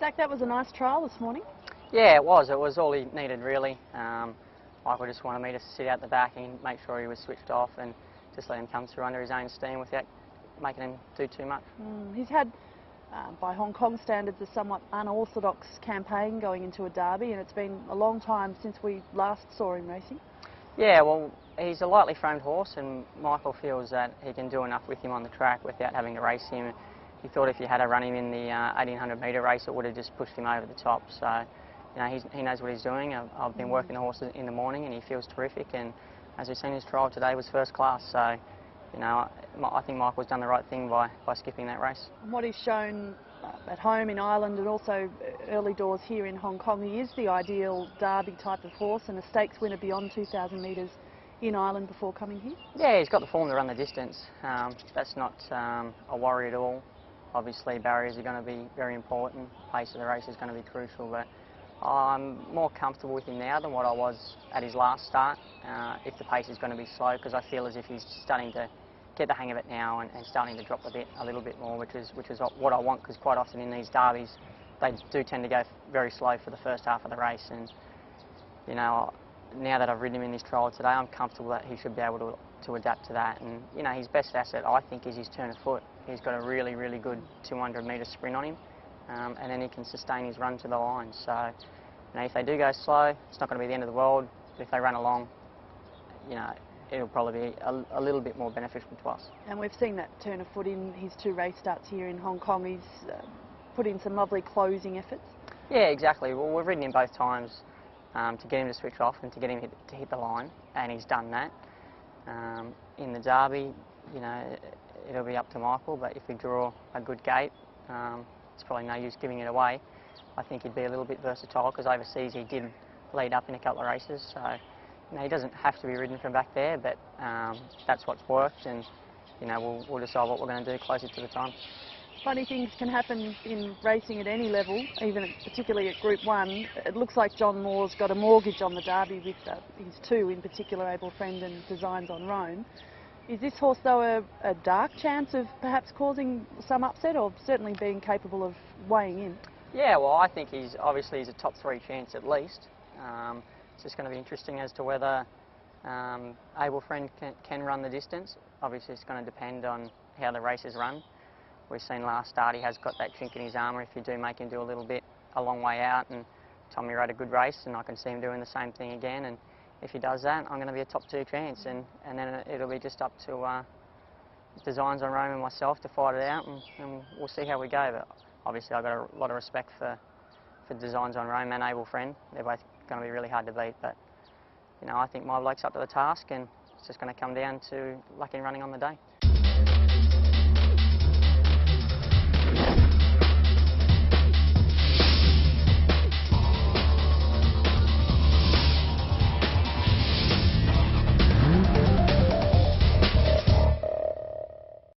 Zach, that was a nice trial this morning. Yeah, it was. It was all he needed, really. Michael just wanted me to sit out the back and make sure he was switched off and just let him come through under his own steam without making him do too much. He's had, by Hong Kong standards, a somewhat unorthodox campaign going into a derby, and it's been a long time since we last saw him racing. Yeah, well, he's a lightly framed horse, and Michael feels that he can do enough with him on the track without having to race him. He thought if you had to run him in the 1800 metre race, it would have just pushed him over the top. So, you know, he knows what he's doing. I've been working the horse in the morning, and he feels terrific. And as we've seen, his trial today was first class. So, you know, I think Michael's done the right thing by skipping that race. And what he's shown at home in Ireland and also early doors here in Hong Kong, he is the ideal derby type of horse and a stakes winner beyond 2,000 metres in Ireland before coming here. Yeah, he's got the form to run the distance. That's not a worry at all. Obviously, barriers are going to be very important. Pace of the race is going to be crucial, but I'm more comfortable with him now than what I was at his last start. If the pace is going to be slow, because I feel as if he's starting to get the hang of it now and starting to drop a little bit more, which is what I want, because quite often in these derbies they do tend to go very slow for the first half of the race. And you know, now that I've ridden him in this trial today, I'm comfortable that he should be able to adapt to that. And you know, his best asset, I think, is his turn of foot. He's got a really, really good 200 metre sprint on him, and then he can sustain his run to the line. So, you know, if they do go slow, it's not going to be the end of the world. But if they run along, you know, it'll probably be a little bit more beneficial to us. And we've seen that turn of foot in his 2 race starts here in Hong Kong. He's put in some lovely closing efforts. Yeah, exactly. Well, we've ridden him both times to get him to switch off and to get him to hit the line, and he's done that. In the derby, you know, it'll be up to Michael, but if we draw a good gate, it's probably no use giving it away. I think he'd be a little bit versatile, because overseas he did lead up in a couple of races, so you know, he doesn't have to be ridden from back there, but that's what's worked, and you know, we'll decide what we're going to do closer to the time. Funny things can happen in racing at any level, even particularly at Group 1. It looks like John Moore's got a mortgage on the Derby with his 2, in particular, Able Friend and Designs on Rome. Is this horse, though, a dark chance of perhaps causing some upset, or certainly being capable of weighing in? Yeah, well, I think he's a top 3 chance at least. It's just going to be interesting as to whether Able Friend can run the distance. Obviously, it's going to depend on how the races run. We've seen last start he has got that chink in his armour if you do make him do a long way out, and Tommy rode a good race, and I can see him doing the same thing again. And if he does that, I'm going to be a top 2 chance, and then it'll be just up to Designs on Rome and myself to fight it out, and we'll see how we go. But obviously, I've got a lot of respect for Designs on Rome and Able Friend. They're both going to be really hard to beat, but you know, I think my bloke's up to the task, and it's just going to come down to luck in running on the day.